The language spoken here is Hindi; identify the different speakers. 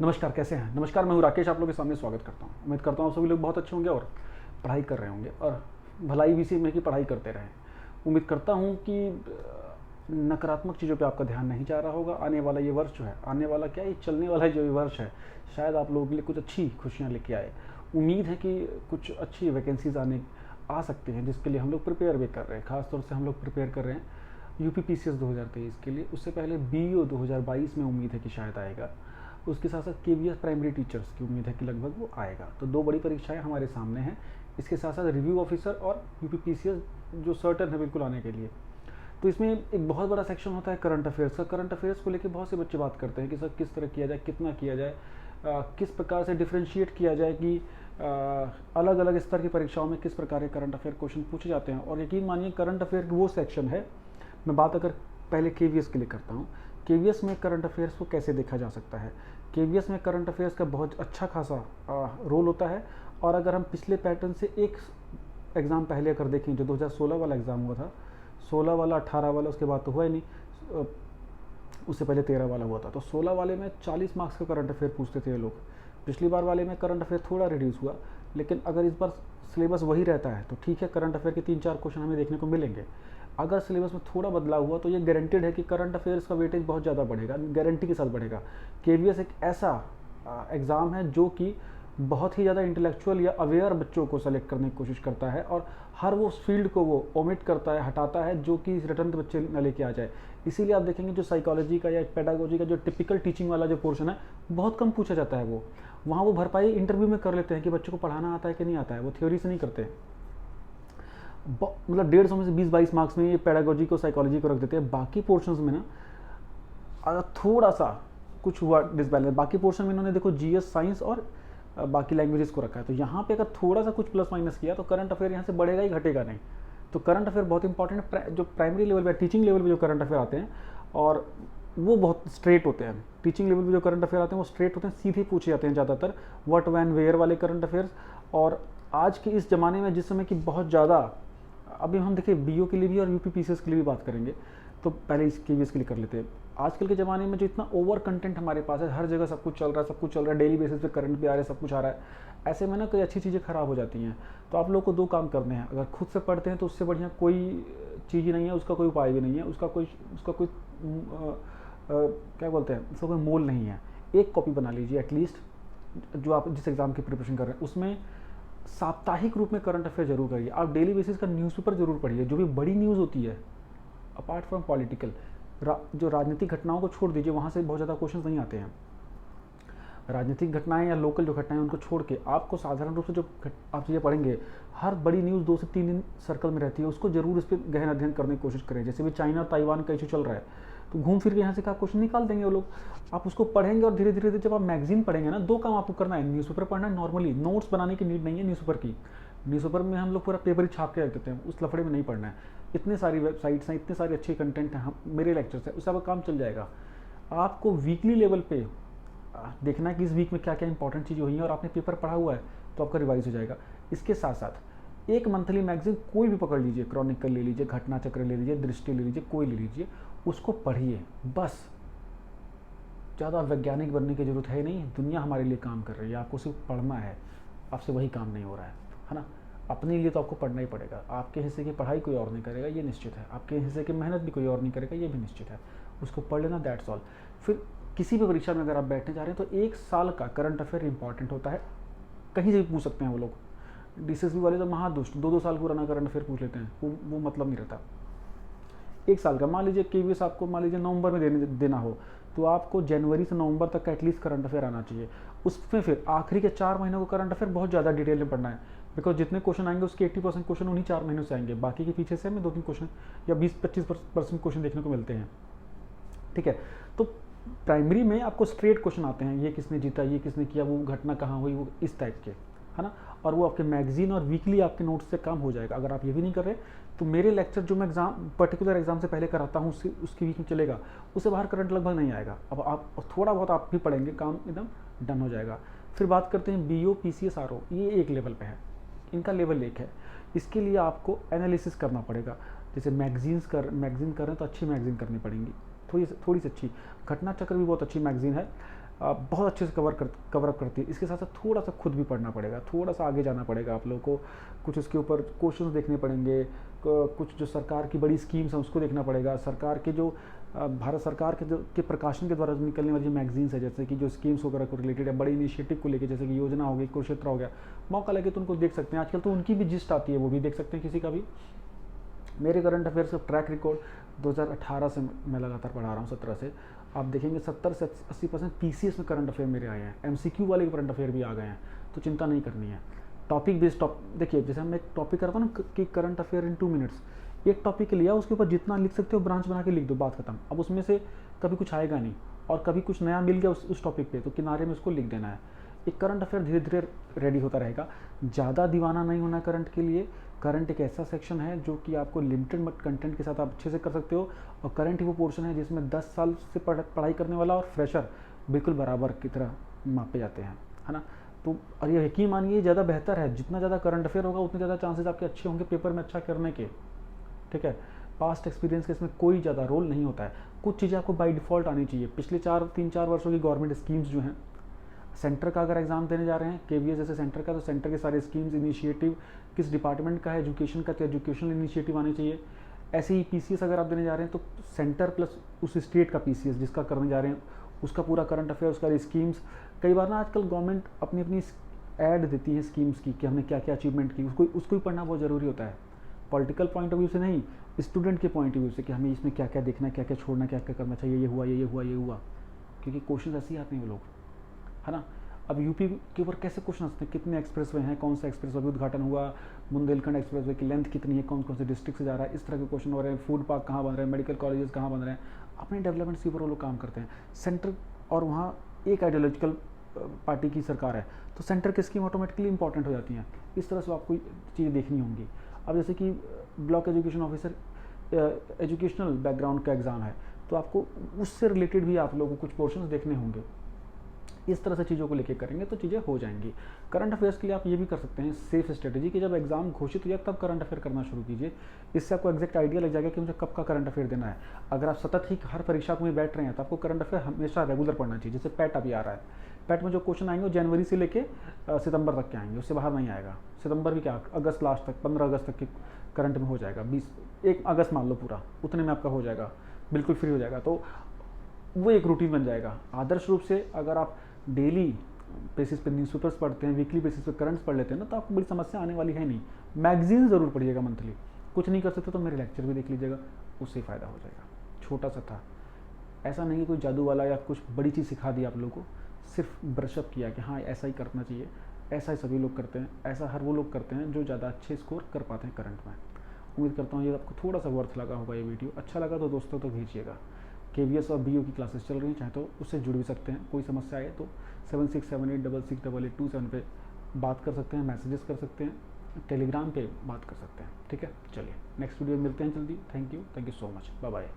Speaker 1: नमस्कार, कैसे हैं? नमस्कार, मैं हूँ राकेश, आप लोगों के सामने स्वागत करता हूँ। उम्मीद करता हूँ सभी लोग बहुत अच्छे होंगे और पढ़ाई कर रहे होंगे और भलाई भी इसी में कि पढ़ाई करते रहें। उम्मीद करता हूँ कि नकारात्मक चीज़ों पे आपका ध्यान नहीं जा रहा होगा। आने वाला ये वर्ष जो है, आने वाला क्या, ये चलने वाला जो ये वर्ष है, शायद आप लोगों के लिए कुछ अच्छी खुशियाँ लेके आए। उम्मीद है कि कुछ अच्छी वैकेंसीज़ आ सकती हैं, जिसके लिए हम लोग प्रिपेयर भी कर रहे हैं। ख़ासतौर से हम लोग प्रिपेयर कर रहे हैं यूपी पीसीएस 2023 के लिए। उससे पहले बीईओ 2022 में उम्मीद है कि शायद आएगा। उसके साथ साथ केवीएस प्राइमरी टीचर्स की उम्मीद है कि लगभग वो आएगा। तो दो बड़ी परीक्षाएं हमारे सामने हैं। इसके साथ साथ रिव्यू ऑफिसर और यूपी पीसीएस जो सर्टन है बिल्कुल आने के लिए। तो इसमें एक बहुत बड़ा सेक्शन होता है करंट अफेयर्स का। करंट अफेयर्स को लेकर बहुत से बच्चे बात करते हैं कि सर किस तरह किया जाए, कितना किया जाए, किस प्रकार से डिफ्रेंशिएट किया जाए कि अलग अलग स्तर की परीक्षाओं में किस प्रकार के करंट अफेयर क्वेश्चन पूछे जाते हैं। और यकीन मानिए, करंट अफेयर वो सेक्शन है, मैं बात अगर पहले केवीएस के लिए करता हूँ, केवीएस में करंट अफेयर्स को कैसे देखा जा सकता है। केवीएस में करंट अफेयर्स का बहुत अच्छा खासा रोल होता है। और अगर हम पिछले पैटर्न से एक एग्ज़ाम पहले अगर देखें, जो 2016 वाला एग्ज़ाम हुआ था, 16 वाला, 18 वाला, उसके बाद तो हुआ ही नहीं, उससे पहले 13 वाला हुआ था। तो 16 वाले में 40 मार्क्स का करंट अफेयर पूछते थे ये लोग। पिछली बार वाले में करंट अफेयर थोड़ा रिड्यूस हुआ, लेकिन अगर इस बार सिलेबस वही रहता है तो ठीक है, करंट अफेयर के 3-4 क्वेश्चन हमें देखने को मिलेंगे। अगर सिलेबस में थोड़ा बदलाव हुआ तो ये गारंटेड है कि करंट अफेयर्स का वेटेज बहुत ज़्यादा बढ़ेगा, गारंटी के साथ बढ़ेगा। केवीएस एक ऐसा एग्ज़ाम है जो कि बहुत ही ज़्यादा इंटेलेक्चुअल या अवेयर बच्चों को सेलेक्ट करने की कोशिश करता है, और हर वो फील्ड को वो ओमिट करता है, हटाता है, जो कि रिटर्न के बच्चे न लेके आ जाए। इसीलिए आप देखेंगे जो साइकोलॉजी का या पेडागोजी का जो टिपिकल टीचिंग वाला जो पोर्शन है, बहुत कम पूछा जाता है। वो वहाँ वो भरपाई इंटरव्यू में कर लेते हैं कि बच्चों को पढ़ाना आता है कि नहीं आता है, वो थ्योरी से नहीं करते हैं। मतलब 150 में से 20-22 मार्क्स में ये पेडागोजी को, साइकोलॉजी को रख देते हैं। बाकी पोर्शंस में ना अगर थोड़ा सा कुछ हुआ डिसबैलेंस, बाकी पोर्शन में इन्होंने देखो जीएस, साइंस और बाकी लैंग्वेजेस को रखा है। तो यहाँ पे अगर थोड़ा सा कुछ प्लस माइनस किया तो करंट अफेयर यहाँ से बढ़ेगा ही, घटेगा नहीं। तो करंट अफेयर बहुत इंपॉर्टेंट है। जो प्राइमरी लेवल पे, टीचिंग लेवल पे जो करंट अफेयर आते हैं, और वो बहुत स्ट्रेट होते हैं। टीचिंग लेवल पे जो करंट अफेयर आते हैं वो स्ट्रेट होते हैं, सीधे पूछे जाते हैं ज़्यादातर, व्हाट, व्हेन, वेयर वाले करंट अफेयर्स। और आज के इस ज़माने में जिस समय की बहुत ज़्यादा, अभी हम देखिए बीओ के लिए भी और यूपी पीसीएस के लिए भी बात करेंगे, तो पहले इस केवीएस के लिए कर लेते हैं। आजकल के ज़माने में जो इतना ओवर कंटेंट हमारे पास है, हर जगह सब कुछ चल रहा है, सब कुछ चल रहा है, डेली बेसिस पे करंट भी आ रहा है, सब कुछ आ रहा है। ऐसे में ना कई अच्छी चीज़ें खराब हो जाती हैं। तो आप लोग को दो काम करने हैं। अगर खुद से पढ़ते हैं तो उससे बढ़िया कोई चीज़ ही नहीं है, उसका कोई उपाय भी नहीं है, उसका कोई क्या बोलते हैं, उसका कोई मोल नहीं है। एक कॉपी बना लीजिए एटलीस्ट, जो आप जिस एग्ज़ाम की प्रिपरेशन कर रहे हैं उसमें साप्ताहिक रूप में करंट अफेयर जरूर करिए। आप डेली बेसिस का न्यूज़पेपर जरूर पढ़िए, जो भी बड़ी न्यूज़ होती है, अपार्ट फ्रॉम पॉलिटिकल, जो राजनीतिक घटनाओं को छोड़ दीजिए, वहाँ से बहुत ज़्यादा क्वेश्चन नहीं आते हैं। राजनीतिक घटनाएं या लोकल जो घटनाएं उनको छोड़ के आपको साधारण रूप से जो आप चीज़ें पढ़ेंगे, हर बड़ी न्यूज़ 2 से 3 दिन सर्कल में रहती है, उसको जरूर इस पर गहन अध्ययन करने की कोशिश करें। जैसे भी चाइना और ताइवान का इशू चल रहा है, तो घूम फिर के यहाँ से क्या क्वेश्चन निकाल देंगे वो लोग। आप उसको पढ़ेंगे और धीरे धीरे जब आप मैगजीन पढ़ेंगे ना, दो काम आपको करना है। न्यूज़पेपर पढ़ना है, नॉर्मली नोट्स बनाने की नीड नहीं है न्यूज़पेपर की। न्यूज़पेपर में हम लोग पूरा पेपर ही छाप के रख देते हैं, उस लफड़े में नहीं पढ़ना है। इतने सारी वेबसाइट्स हैं, इतने सारे अच्छे कंटेंट हैं, मेरे लेक्चर्स हैं, उससे आपका काम चल जाएगा। आपको वीकली लेवल पे देखना है कि इस वीक में क्या क्या इंपॉर्टेंट चीज़ें हुई हैं, और आपने पेपर पढ़ा हुआ है तो आपका रिवाइज हो जाएगा। इसके साथ साथ एक मंथली मैगजीन कोई भी पकड़ लीजिए, क्रॉनिकल ले लीजिए, घटना चक्र ले लीजिए, दृष्टि ले लीजिए, कोई ले लीजिए, उसको पढ़िए बस। ज़्यादा वैज्ञानिक बनने की जरूरत है नहीं, दुनिया हमारे लिए काम कर रही है, आपको सिर्फ पढ़ना है, आपसे वही काम नहीं हो रहा है ना। अपने लिए तो आपको पढ़ना ही पड़ेगा। आपके हिस्से की पढ़ाई कोई और नहीं करेगा, ये निश्चित है। आपके हिस्से की मेहनत भी कोई और नहीं करेगा, ये भी निश्चित है। उसको पढ़ लेना, दैट्स ऑल। फिर किसी भी परीक्षा में अगर आप बैठने जा रहे हैं तो 1 साल का करंट अफेयर इंपॉर्टेंट होता है। कहीं से भी पूछ सकते हैं वो लोग। डीसीएसबी वाले तो महादुष्ट 2-2 साल पुराना करंट अफेयर पूछ लेते हैं, वो मतलब नहीं रहता। 1 साल का, मान लीजिए केवीएस आपको मान लीजिए नवंबर में देना हो, तो आपको जनवरी से नवंबर तक का एटलीस्ट करंट अफेयर आना चाहिए। उसमें फिर आखिरी के 4 महीनों को करंट अफेयर बहुत ज़्यादा डिटेल में पढ़ना है, बिकॉज जितने क्वेश्चन आएंगे उसके 80% क्वेश्चन उन्हीं 4 महीनों से आएंगे। बाकी के पीछे से हमें 2-3 क्वेश्चन या 20-25% क्वेश्चन देखने को मिलते हैं। ठीक है, तो प्राइमरी में आपको स्ट्रेट क्वेश्चन आते हैं, ये किसने जीता, ये किसने किया, वो घटना कहाँ हुई, वो इस टाइप के, है ना। और वो आपके मैगजीन और वीकली आपके नोट्स से काम हो जाएगा। अगर आप ये भी नहीं कर रहे तो मेरे लेक्चर जो मैं एग्जाम पर्टिकुलर एग्जाम से पहले कराता हूँ उसकी वीक में चलेगा, उससे बाहर करंट लगभग नहीं आएगा। अब आप थोड़ा बहुत आप भी पढ़ेंगे, काम एकदम डन हो जाएगा। फिर बात करते हैं बीओ, पीसीएस, आरओ, ये एक लेवल पे है, इनका लेवल 1 है। इसके लिए आपको एनालिसिस करना पड़ेगा। जैसे मैगजीन कर रहे हैं तो अच्छी मैगजीन करनी पड़ेंगी, थोड़ी सी अच्छी। घटना चक्र भी बहुत अच्छी मैगजीन है। बहुत अच्छे से कवर अप करती है। इसके साथ साथ थोड़ा सा खुद भी पढ़ना पड़ेगा, थोड़ा सा आगे जाना पड़ेगा आप लोगों को, कुछ इसके ऊपर क्वेश्चंस देखने पड़ेंगे, कुछ जो सरकार की बड़ी स्कीम्स हैं उसको देखना पड़ेगा, सरकार के जो भारत सरकार के प्रकाशन के द्वारा जो निकलने वाली जो मैगजीन्स है, जैसे कि जो स्कीम्स वगैरह को रिलेटेड है, बड़े इनिशिएटिव को लेकर, जैसे कि योजना हो गई, कुरुक्षेत्र हो गया, मौका लगे तो उनको देख सकते हैं। आजकल तो उनकी भी जिस्ट आती है, वो भी देख सकते हैं किसी का भी। मेरे करंट अफेयर्स का ट्रैक रिकॉर्ड 2018 से मैं लगातार पढ़ा रहा हूँ, 17 से। आप देखेंगे 70 से 80% पीसीएस में करंट अफेयर मेरे आए हैं, एमसीक्यू वाले करंट अफेयर भी आ गए हैं, तो चिंता नहीं करनी है। टॉपिक बेस्ड देखिए, जैसे मैं एक टॉपिक करता हूँ ना कि करंट अफेयर इन 2 मिनट्स, एक टॉपिक लिया, उसके ऊपर जितना लिख सकते हो ब्रांच बना के लिख दो, बात खत्म। अब उसमें से कभी कुछ आएगा नहीं, और कभी कुछ नया मिल गया उस टॉपिक पे, तो किनारे में उसको लिख देना है। एक करंट अफेयर धीरे धीरे रेडी होता रहेगा, ज़्यादा दीवाना नहीं होना करंट के लिए। करंट एक ऐसा सेक्शन है जो कि आपको लिमिटेड कंटेंट के साथ आप अच्छे से कर सकते हो, और करंट ही वो पोर्शन है जिसमें 10 साल से पढ़ाई करने वाला और फ्रेशर बिल्कुल बराबर की तरह मापे जाते हैं, है ना। तो और ये यकीन मानिए ज़्यादा बेहतर है, जितना ज़्यादा करंट अफेयर होगा उतने ज़्यादा चांसेस आपके अच्छे होंगे पेपर में अच्छा करने के, ठीक है। पास्ट एक्सपीरियंस के इसमें कोई ज़्यादा रोल नहीं होता है, कुछ चीज़ें आपको बाय डिफ़ॉल्ट आनी चाहिए। पिछले 3-4 वर्षों की गवर्नमेंट स्कीम्स जो हैं, सेंटर का अगर एग्जाम देने जा रहे हैं केवीएस जैसे सेंटर का, तो सेंटर के सारे स्कीम्स, इनिशिएटिव किस डिपार्टमेंट का है, एजुकेशन का, तो एजुकेशनल इनिशिएटिव आने चाहिए। ऐसे ही पीसीएस अगर आप देने जा रहे हैं तो सेंटर प्लस उस स्टेट का पीसीएस जिसका करने जा रहे हैं उसका पूरा करंट अफेयर, उसका स्कीम्स। कई बार ना आजकल गवर्नमेंट अपनी अपनी ऐड देती है स्कीम्स की कि हमने क्या क्या अचीवमेंट की, उसको भी पढ़ना बहुत ज़रूरी होता है। पॉलिटिकल पॉइंट ऑफ व्यू से नहीं, स्टूडेंट के पॉइंट ऑफ व्यू से कि हमें इसमें क्या क्या देखना है, क्या क्या छोड़ना, क्या क्या करना चाहिए, ये हुआ, ये हुआ, ये हुआ, क्योंकि क्वेश्चन ऐसे ही आते हैं वो लोग, है ना। अब यूपी के ऊपर कैसे क्वेश्चन आते हैं, कितने एक्सप्रेसवे हैं, कौन सा एक्सप्रेसवे अभी उद्घाटन हुआ, बुंदेलखंड एक्सप्रेसवे की लेंथ कितनी है, कौन कौन से डिस्ट्रिक्ट से जा रहा है, इस तरह के क्वेश्चन हो रहे हैं। फूड पार्क कहाँ बन रहे हैं, मेडिकल कॉलेजेस कहाँ बन रहे हैं, अपने डेवलपमेंट के ऊपर वो लोग काम करते हैं। सेंटर और वहाँ एक आइडियोलॉजिकल पार्टी की सरकार है, तो सेंटर की स्कीम ऑटोमेटिकली इंपॉर्टेंट हो जाती हैं। इस तरह से आपको चीज़ें देखनी होंगी। अब जैसे कि block education officer educational background का एग्ज़ाम है, तो आपको उससे रिलेटेड भी आप लोगों को कुछ पोर्शंस देखने होंगे। इस तरह से चीज़ों को लेके करेंगे तो चीज़ें हो जाएंगी। करंट अफेयर्स के लिए आप ये भी कर सकते हैं सेफ स्ट्रेटजी कि जब एग्जाम घोषित हो जाए तब करंट अफेयर करना शुरू कीजिए। इससे आपको एग्जैक्ट आइडिया लग जाएगा कि मुझे कब का करंट अफेयर देना है। अगर आप सतत ही हर परीक्षा में बैठ रहे हैं तो आपको करंट अफेयर हमेशा रेगुलर पढ़ना चाहिए। जैसे पैट अभी आ रहा है, पैट में जो क्वेश्चन आएंगे वो जनवरी से लेके सितंबर तक के आएंगे, उससे बाहर नहीं आएगा। सितंबर भी क्या, अगस्त लास्ट तक, 15 अगस्त तक के करंट में हो जाएगा। 1 अगस्त मान लो पूरा, उतने में आपका हो जाएगा, बिल्कुल फ्री हो जाएगा। तो वो एक रूटीन बन जाएगा। आदर्श रूप से अगर आप डेली बेसिस पे न्यूज़पेपर्स पढ़ते हैं, वीकली बेसिस पे करंट्स पढ़ लेते हैं ना, तो आपको बड़ी समस्या आने वाली है नहीं। मैगजीन ज़रूर पढ़िएगा मंथली, कुछ नहीं कर सकते तो मेरे लेक्चर भी देख लीजिएगा, उससे फ़ायदा हो जाएगा। छोटा सा था, ऐसा नहीं कोई जादू वाला या कुछ बड़ी चीज़ सिखा दी आप लोगों को, सिर्फ ब्रशअप किया कि हाँ ऐसा ही करना चाहिए, ऐसा ही सभी लोग करते हैं, ऐसा हर वो लोग करते हैं जो ज़्यादा अच्छे स्कोर कर पाते हैं करंट में। उम्मीद करता हूँ ये आपको थोड़ा सा वर्थ लगा होगा ये वीडियो। अच्छा लगा तो दोस्तों तो भेजिएगा। केवीएस और बीओ की क्लासेस चल रही हैं, चाहे तो उससे जुड़ भी सकते हैं। कोई समस्या आए तो 7678668827 पे बात कर सकते हैं, मैसेजेस कर सकते हैं, टेलीग्राम पे बात कर सकते हैं, ठीक है। चलिए नेक्स्ट वीडियो में मिलते हैं जल्दी। Thank you so much, bye bye.